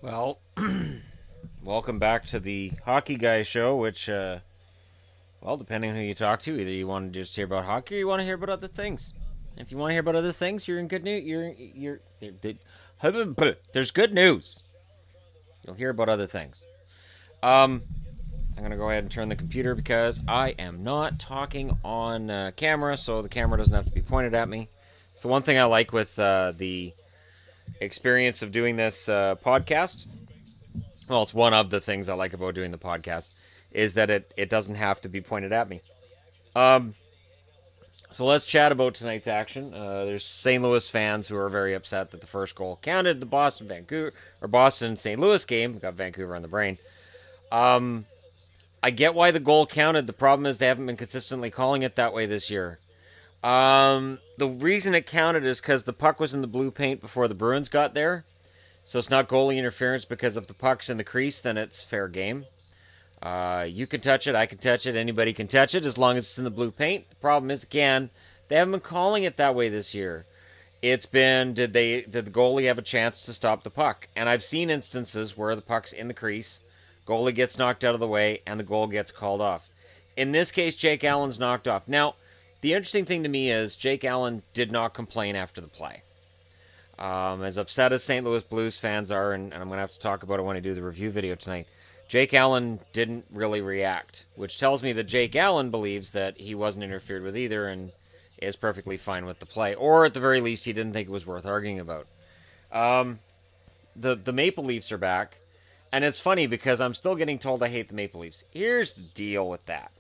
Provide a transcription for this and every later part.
Well, welcome back to the Hockey Guy Show, which, well, depending on who you talk to, either you want to just hear about hockey or you want to hear about other things. If you want to hear about other things, you're in good news. There's good news. You'll hear about other things. I'm gonna go ahead and turn the computer because I am not talking on camera, so the camera doesn't have to be pointed at me. So one thing I like with the experience of doing this podcast, well, it's one of the things I like about doing the podcast, is that it doesn't have to be pointed at me. So let's chat about tonight's action. There's St. Louis fans who are very upset that the first goal counted. The Boston St. Louis game got Vancouver on the brain. I get why the goal counted. The problem is they haven't been consistently calling it that way this year. The reason it counted is because the puck was in the blue paint before the Bruins got there. So it's not goalie interference, because if the puck's in the crease, then it's fair game. You can touch it, I can touch it, anybody can touch it as long as it's in the blue paint. The problem is, again, they haven't been calling it that way this year. It's been, did the goalie have a chance to stop the puck? And I've seen instances where the puck's in the crease, goalie gets knocked out of the way, and the goal gets called off. In this case, Jake Allen's knocked off. Now, the interesting thing to me is Jake Allen did not complain after the play. As upset as St. Louis Blues fans are, and I'm going to have to talk about it when I do the review video tonight, Jake Allen didn't really react, which tells me that Jake Allen believes that he wasn't interfered with either and is perfectly fine with the play. Or at the very least, he didn't think it was worth arguing about. The Maple Leafs are back, and it's funny because I'm still getting told I hate the Maple Leafs. Here's the deal with that.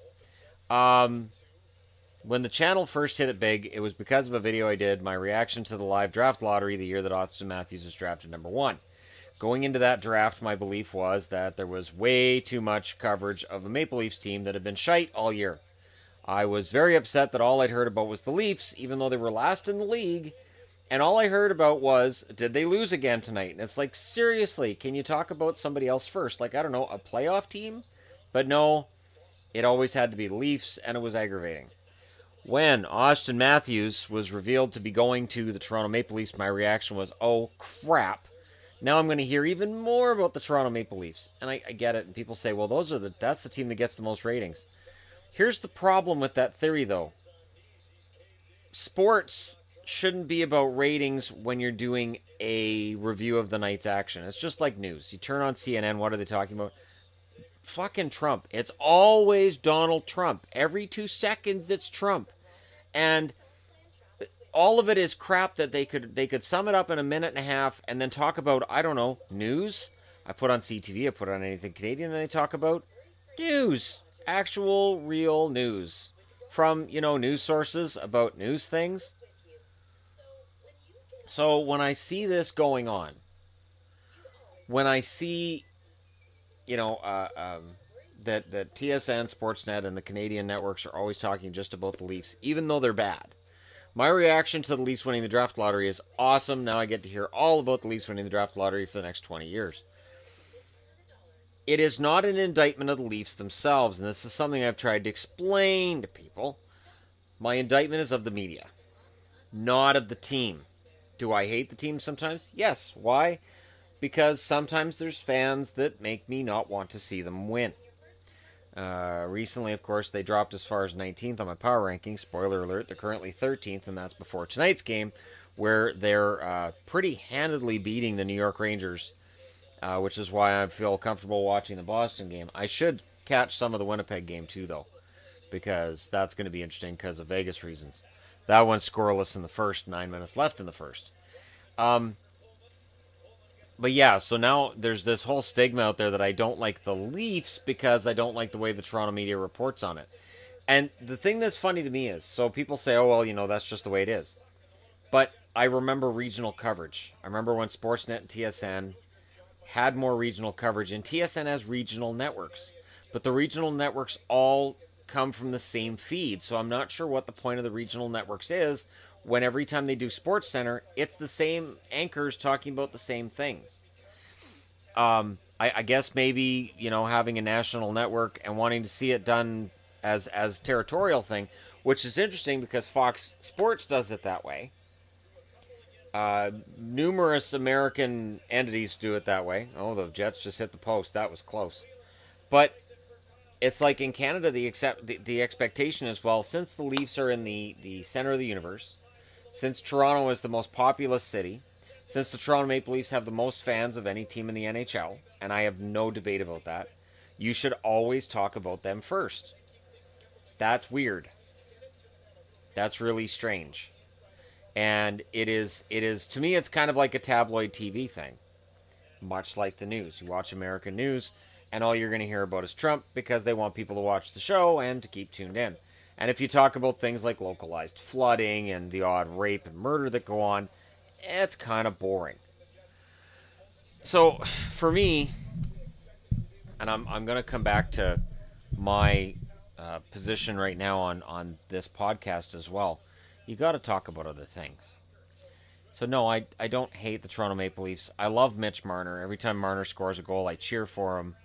When the channel first hit it big, it was because of a video I did, my reaction to the live draft lottery the year that Austin Matthews was drafted number 1. Going into that draft, my belief was that there was way too much coverage of a Maple Leafs team that had been shite all year. I was very upset that all I'd heard about was the Leafs, even though they were last in the league, and all I heard about was, did they lose again tonight? And it's like, seriously, can you talk about somebody else first? Like, I don't know, a playoff team? But no, it always had to be the Leafs, and it was aggravating. When Austin Matthews was revealed to be going to the Toronto Maple Leafs, my reaction was, oh, crap. Now I'm going to hear even more about the Toronto Maple Leafs. And I get it. And people say, well, that's the team that gets the most ratings. Here's the problem with that theory, though. Sports shouldn't be about ratings when you're doing a review of the night's action. It's just like news. You turn on CNN, what are they talking about? Fucking Trump. It's always Donald Trump. Every 2 seconds it's Trump. And all of it is crap that they could sum it up in a minute and a half and then talk about, I don't know, news. I put on CTV, I put on Anything Canadian, and they talk about news. Actual, real news. From, news sources about news things. So when I see this going on, when I see that TSN, Sportsnet, and the Canadian networks are always talking just about the Leafs, even though they're bad. My reaction to the Leafs winning the draft lottery is awesome. Now I get to hear all about the Leafs winning the draft lottery for the next 20 years. It is not an indictment of the Leafs themselves, and this is something I've tried to explain to people. My indictment is of the media, not of the team. Do I hate the team sometimes? Yes. Why? Because sometimes there's fans that make me not want to see them win. Recently, of course, they dropped as far as 19th on my power rankings. Spoiler alert, they're currently 13th, and that's before tonight's game, where they're pretty handedly beating the New York Rangers, which is why I feel comfortable watching the Boston game. I should catch some of the Winnipeg game, too, though, because that's going to be interesting because of Vegas reasons. That one's scoreless in the first, 9 minutes left in the first. But yeah, so now there's this whole stigma out there that I don't like the Leafs because I don't like the way the Toronto media reports on it. And the thing that's funny to me is, so people say, oh, well, that's just the way it is. But I remember regional coverage. I remember when Sportsnet and TSN had more regional coverage, and TSN has regional networks. But the regional networks all come from the same feed, so I'm not sure what the point of the regional networks is when every time they do Sports Center, it's the same anchors talking about the same things. I guess maybe, having a national network and wanting to see it done as territorial thing, which is interesting because Fox Sports does it that way. Numerous American entities do it that way. Oh, the Jets just hit the post. That was close. But it's like in Canada, the expectation is, well, since the Leafs are in the center of the universe, since Toronto is the most populous city, since the Toronto Maple Leafs have the most fans of any team in the NHL, and I have no debate about that, you should always talk about them first. That's weird. That's really strange. And it is to me, it's kind of like a tabloid TV thing, much like the news. You watch American news, and all you're going to hear about is Trump because they want people to watch the show and to keep tuned in. And if you talk about things like localized flooding and the odd rape and murder that go on, it's kind of boring. So for me, and I'm going to come back to my position right now on this podcast as well. You got to talk about other things. So no, I don't hate the Toronto Maple Leafs. I love Mitch Marner. Every time Marner scores a goal, I cheer for him.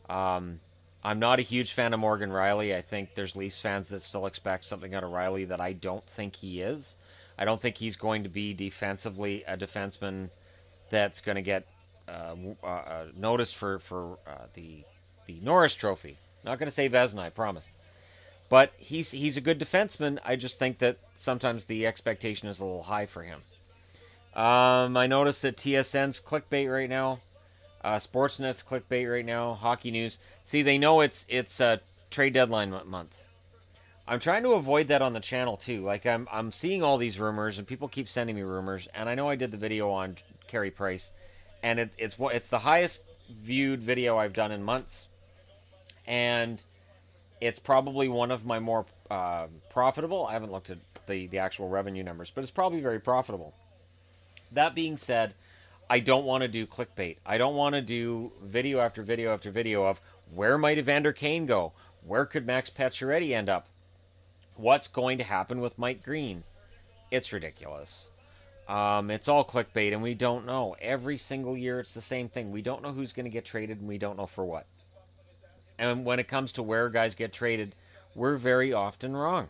I'm not a huge fan of Morgan Reilly. I think there's Leafs fans that still expect something out of Reilly that I don't think he is. I don't think he's going to be defensively a defenseman that's going to get noticed for the Norris Trophy. Not going to say Vezina, I promise. But he's a good defenseman. I just think that sometimes the expectation is a little high for him. I noticed that TSN's clickbait right now. Sportsnet's clickbait right now. Hockey News. See, they know it's trade deadline month. I'm trying to avoid that on the channel too. Like I'm seeing all these rumors and people keep sending me rumors. And I know I did the video on Carey Price, and it's the highest viewed video I've done in months, and it's probably one of my more profitable. I haven't looked at the actual revenue numbers, but it's probably very profitable. That being said, I don't want to do clickbait. I don't want to do video after video after video of where might Evander Kane go? Where could Max Pacioretty end up? What's going to happen with Mike Green? It's ridiculous. It's all clickbait, and we don't know. Every single year, it's the same thing. We don't know who's going to get traded, and we don't know for what. And when it comes to where guys get traded, we're very often wrong.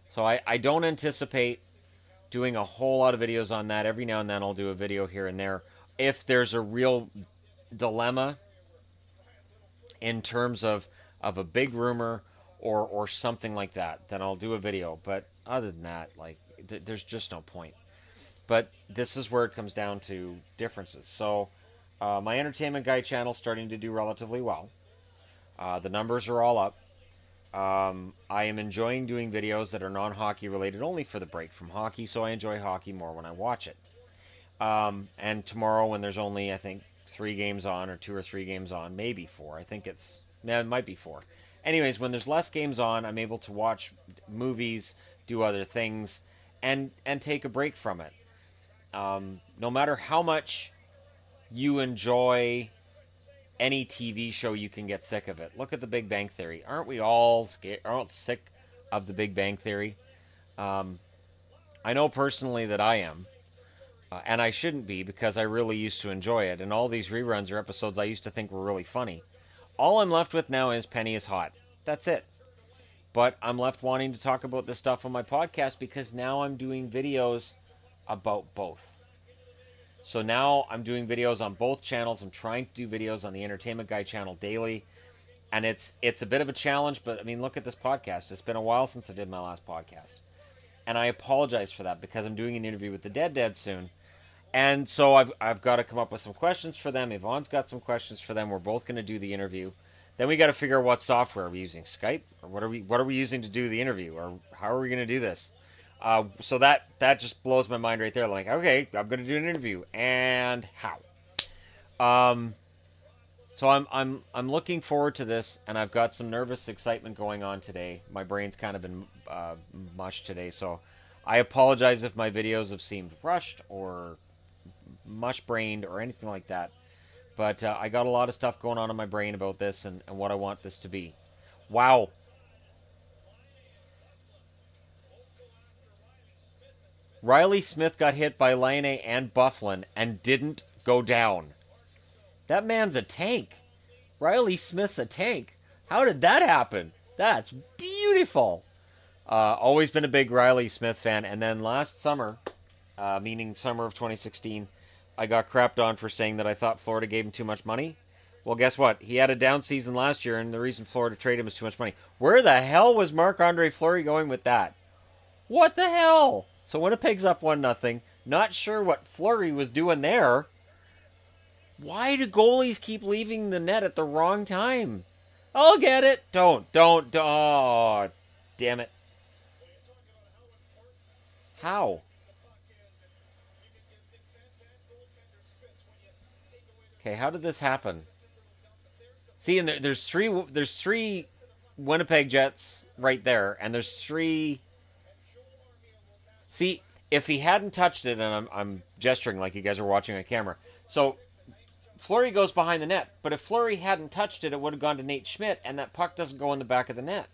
So I don't anticipate doing a whole lot of videos on that. Every now and then I'll do a video here and there. If there's a real dilemma in terms of a big rumor or something like that, then I'll do a video. But other than that, like, there's just no point. But this is where it comes down to differences. So my Entertainment Guy channel is starting to do relatively well. The numbers are all up. I am enjoying doing videos that are non-hockey related only for the break from hockey, so I enjoy hockey more when I watch it. And tomorrow, when there's only, I think, 3 games on, or 2 or 3 games on, maybe 4. I think it might be 4. Anyways, when there's less games on, I'm able to watch movies, do other things, and take a break from it. No matter how much you enjoy any TV show, you can get sick of it. Look at The Big Bang Theory. Aren't we all sick of The Big Bang Theory? I know personally that I am. And I shouldn't be, because I really used to enjoy it. And all these reruns or episodes I used to think were really funny. All I'm left with now is Penny is Hot. That's it. But I'm left wanting to talk about this stuff on my podcast, because now I'm doing videos about both. So now I'm doing videos on both channels. I'm trying to do videos on the Entertainment Guy channel daily. And it's a bit of a challenge, but I mean, look at this podcast. It's been a while since I did my last podcast. And I apologize for that, because I'm doing an interview with the Dead soon. And so I've got to come up with some questions for them. Yvonne's got some questions for them. We're both going to do the interview. Then we got to figure out what software. Are we using Skype? Or what are we using to do the interview? Or how are we going to do this? So that just blows my mind right there. Like, okay, I'm going to do an interview, and how? So I'm looking forward to this, and I've got some nervous excitement going on today. My brain's kind of been mush today, so I apologize if my videos have seemed rushed or mush-brained or anything like that. But I got a lot of stuff going on in my brain about this and what I want this to be. Wow. Reilly Smith got hit by Laine and Bufflin and didn't go down. That man's a tank. Reilly Smith's a tank. How did that happen? That's beautiful. Always been a big Reilly Smith fan. And then last summer, meaning summer of 2016, I got crapped on for saying that I thought Florida gave him too much money. Well, guess what? He had a down season last year, and the reason Florida traded him was too much money. Where the hell was Marc-Andre Fleury going with that? What the hell? So Winnipeg's up 1-0. Not sure what Fleury was doing there. Why do goalies keep leaving the net at the wrong time? I'll get it. Don't. Oh, damn it. How? Okay, how did this happen? See, and there's three Winnipeg Jets right there, and there's three. See, if he hadn't touched it, and I'm gesturing like you guys are watching on camera. So Fleury goes behind the net, but if Fleury hadn't touched it, it would have gone to Nate Schmidt, and that puck doesn't go in the back of the net.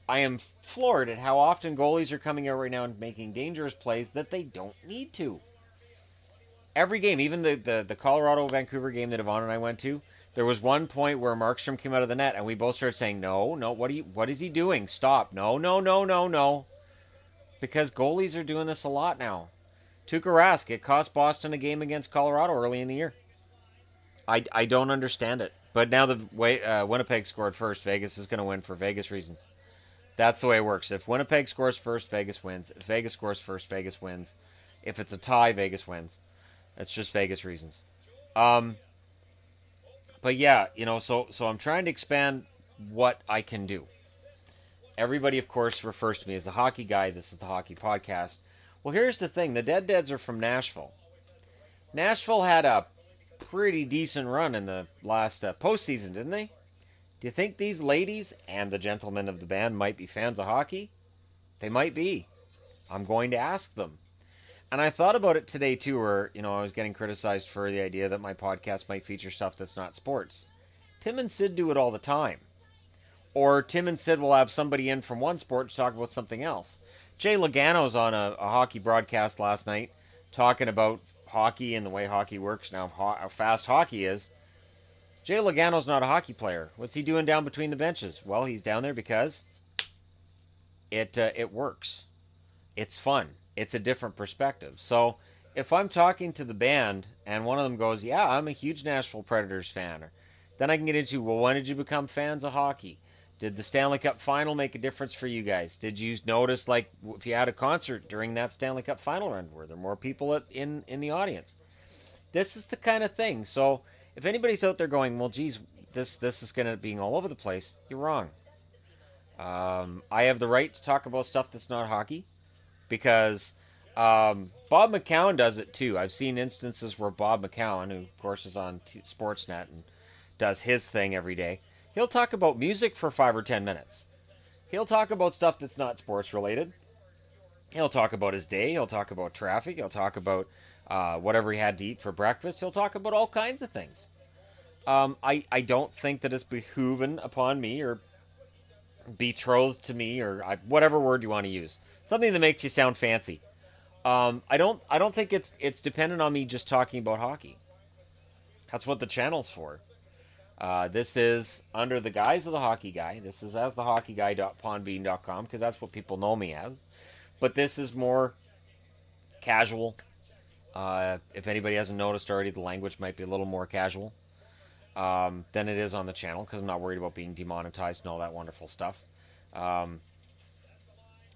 I am floored at how often goalies are coming out right now and making dangerous plays that they don't need to. Every game, even the Colorado-Vancouver game that Yvonne and I went to, there was one point where Markstrom came out of the net, and we both started saying, no, what is he doing? Stop. No. Because goalies are doing this a lot now. Tuukka Rask, it cost Boston a game against Colorado early in the year. I don't understand it. But now the way Winnipeg scored first, Vegas is going to win for Vegas reasons. That's the way it works. If Winnipeg scores first, Vegas wins. If Vegas scores first, Vegas wins. If it's a tie, Vegas wins. It's just Vegas reasons. But yeah, so I'm trying to expand what I can do. Everybody, of course, refers to me as the hockey guy. This is the hockey podcast. Well, here's the thing. The Dead are from Nashville. Nashville had a pretty decent run in the last postseason, didn't they? Do you think these ladies and the gentlemen of the band might be fans of hockey? They might be. I'm going to ask them. And I thought about it today, too, where, I was getting criticized for the idea that my podcast might feature stuff that's not sports. Tim and Sid do it all the time. Or Tim and Sid will have somebody in from one sport to talk about something else. Jay Logano's on a hockey broadcast last night talking about hockey and the way hockey works now, how fast hockey is. Jay Logano's not a hockey player. What's he doing down between the benches? Well, he's down there because it works. It's fun. It's a different perspective. So if I'm talking to the band and one of them goes, yeah, I'm a huge Nashville Predators fan, then I can get into, well, when did you become fans of hockey? Did the Stanley Cup final make a difference for you guys? Did you notice, like, if you had a concert during that Stanley Cup final run, were there more people in the audience? This is the kind of thing. So if anybody's out there going, well, geez, this is going to be all over the place, you're wrong. I have the right to talk about stuff that's not hockey because Bob McCown does it too. I've seen instances where Bob McCown, who of course is on Sportsnet and does his thing every day, he'll talk about music for 5 or 10 minutes. He'll talk about stuff that's not sports related. He'll talk about his day. He'll talk about traffic. He'll talk about whatever he had to eat for breakfast. He'll talk about all kinds of things. I don't think that it's behooven upon me or betrothed to me or whatever word you want to use. Something that makes you sound fancy. I don't think it's dependent on me just talking about hockey. That's what the channel's for. This is under the guise of the hockey guy. This is as the hockeyguy.podbean.com because that's what people know me as. But this is more casual. If anybody hasn't noticed already, the language might be a little more casual than it is on the channel because I'm not worried about being demonetized and all that wonderful stuff.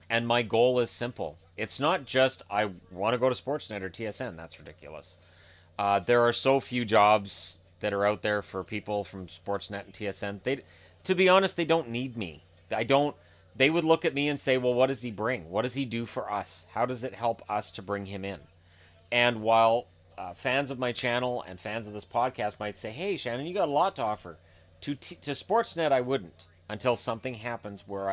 And my goal is simple. It's not just I want to go to Sportsnet or TSN. That's ridiculous. There are so few jobs that are out there for people from Sportsnet and TSN. To be honest, they don't need me. They would look at me and say, well, what does he bring? What does he do for us? How does it help us to bring him in? And while fans of my channel and fans of this podcast might say, hey, Shannon, you got a lot to offer. To Sportsnet, I wouldn't until something happens where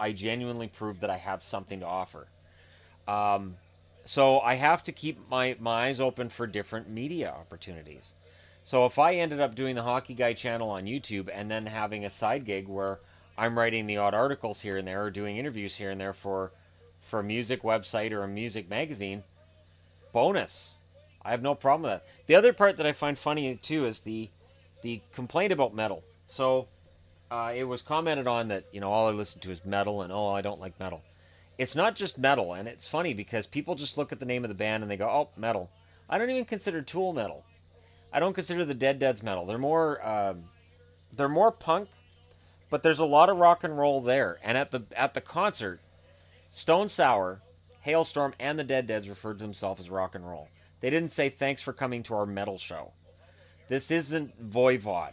I genuinely prove that I have something to offer. So I have to keep my eyes open for different media opportunities. So if I ended up doing the Hockey Guy channel on YouTube and then having a side gig where I'm writing the odd articles here and there or doing interviews here and there for a music website or a music magazine, bonus. I have no problem with that. The other part that I find funny too is the complaint about metal. So it was commented on that, all I listen to is metal and I don't like metal. it's not just metal, and it's funny because people just look at the name of the band and they go, "Oh, metal." I don't even consider Tool metal. I don't consider the Dead metal. They're more punk, but there's a lot of rock and roll there. And at the concert, Stone Sour, Hailstorm, and the Dead's referred to themselves as rock and roll. They didn't say thanks for coming to our metal show. This isn't Voivod.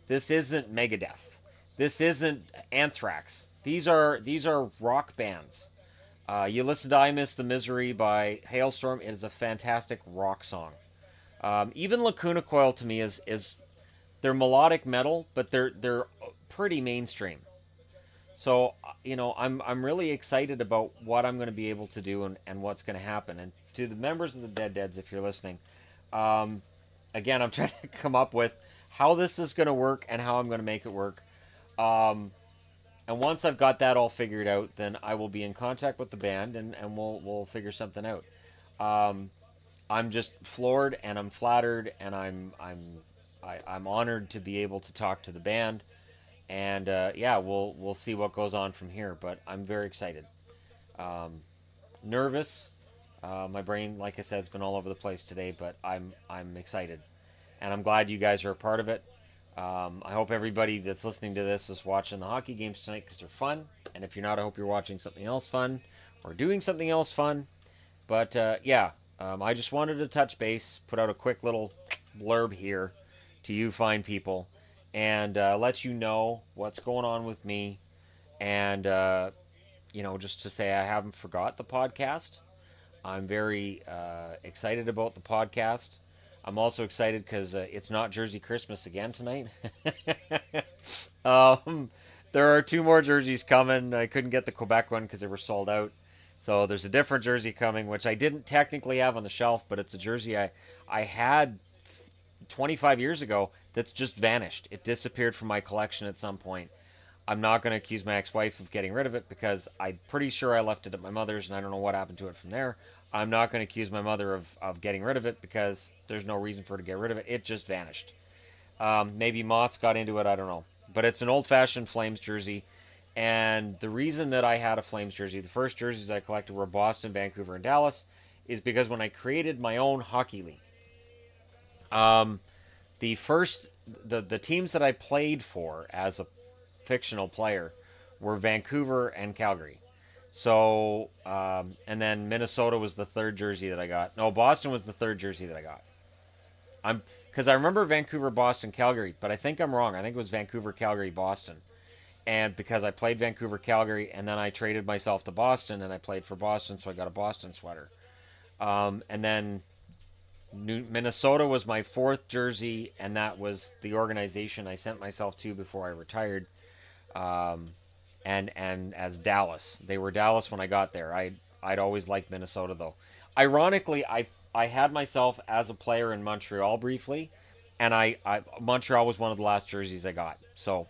This isn't Megadeth. This isn't Anthrax. These are rock bands. You listen to "I Miss the Misery" by Hailstorm. It is a fantastic rock song. Even Lacuna Coil to me is they're melodic metal, but they're pretty mainstream. So I'm really excited about what I'm going to be able to do and what's going to happen. And to the members of the Dead's, if you're listening, again, I'm trying to come up with how this is going to work and how I'm going to make it work. And once I've got that all figured out, then I will be in contact with the band and we'll figure something out. I'm just floored and I'm flattered and I'm honored to be able to talk to the band. And yeah, we'll see what goes on from here. But I'm very excited. Nervous. My brain, like I said, has been all over the place today, but I'm excited, and I'm glad you guys are a part of it. I hope everybody that's listening to this is watching the hockey games tonight because they're fun. And if you're not, I hope you're watching something else fun or doing something else fun. But yeah, I just wanted to touch base, put out a quick little blurb here to you fine people, and let you know what's going on with me. And, just to say I haven't forgot the podcast. I'm very excited about the podcast. I'm also excited because it's not Jersey Christmas again tonight. There are 2 more jerseys coming. I couldn't get the Quebec one because they were sold out. So there's a different jersey coming, which I didn't technically have on the shelf, but it's a jersey I had 25 years ago that's just vanished. It disappeared from my collection at some point. I'm not going to accuse my ex-wife of getting rid of it because I'm pretty sure I left it at my mother's and I don't know what happened to it from there. I'm not going to accuse my mother of getting rid of it because there's no reason for her to get rid of it. It just vanished. Maybe moths got into it. I don't know. But it's an old-fashioned Flames jersey. And the reason that I had a Flames jersey, the first jerseys I collected were Boston, Vancouver, and Dallas, is because when I created my own hockey league, the teams that I played for as a fictional player were Vancouver and Calgary. So, and then Minnesota was the 3rd jersey that I got. No, Boston was the 3rd jersey that I got. Because I remember Vancouver, Boston, Calgary, but I think I'm wrong. I think it was Vancouver, Calgary, Boston. And because I played Vancouver, Calgary, and then I traded myself to Boston, and I played for Boston, so I got a Boston sweater. And then Minnesota was my 4th jersey, and that was the organization I sent myself to before I retired. And as Dallas. They were Dallas when I got there. I'd always liked Minnesota, though. Ironically, I had myself as a player in Montreal briefly, and Montreal was one of the last jerseys I got. So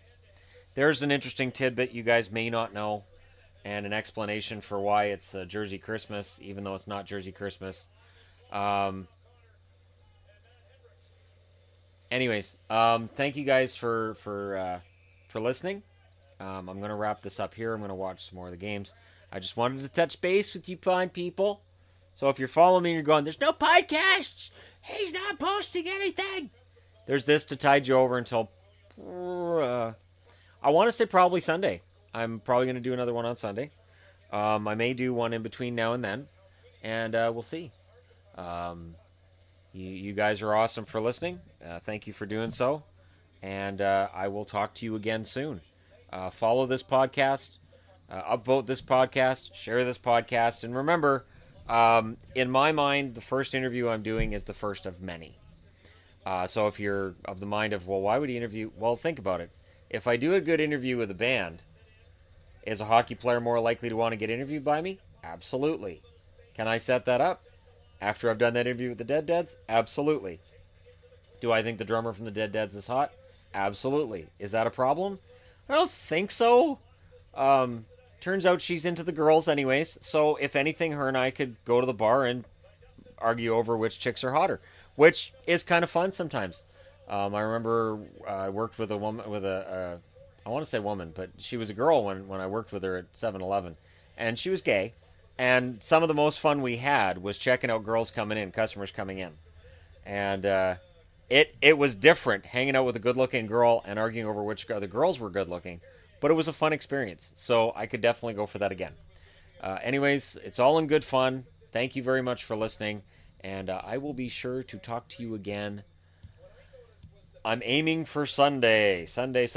there's an interesting tidbit you guys may not know, and an explanation for why it's Jersey Christmas, even though it's not Jersey Christmas. Anyways, thank you guys for listening. I'm going to wrap this up here. I'm going to watch some more of the games. I just wanted to touch base with you fine people. So if you're following me and you're going, there's no podcasts, he's not posting anything, there's this to tide you over until, I want to say probably Sunday. I'm probably going to do another one on Sunday. I may do one in between now and then, and we'll see. You guys are awesome for listening. Thank you for doing so, and I will talk to you again soon. Follow this podcast, upvote this podcast, share this podcast, and remember, in my mind, the first interview I'm doing is the first of many. So if you're of the mind of, well, why would he interview? Well, think about it. If I do a good interview with a band, is a hockey player more likely to want to get interviewed by me? Absolutely. Can I set that up? After I've done that interview with the Dead's? Absolutely. Do I think the drummer from the Dead's is hot? Absolutely. Is that a problem? I don't think so. Turns out she's into the girls anyways, so if anything, her and I could go to the bar and argue over which chicks are hotter, which is kind of fun sometimes. I remember I worked with a woman, I want to say woman, but she was a girl when I worked with her at 7-Eleven, and she was gay, And some of the most fun we had was checking out girls coming in, customers coming in. And it was different hanging out with a good-looking girl and arguing over which other girls were good-looking. But it was a fun experience, so I could definitely go for that again. Anyways, it's all in good fun. Thank you very much for listening, and I will be sure to talk to you again. I'm aiming for Sunday. Sunday.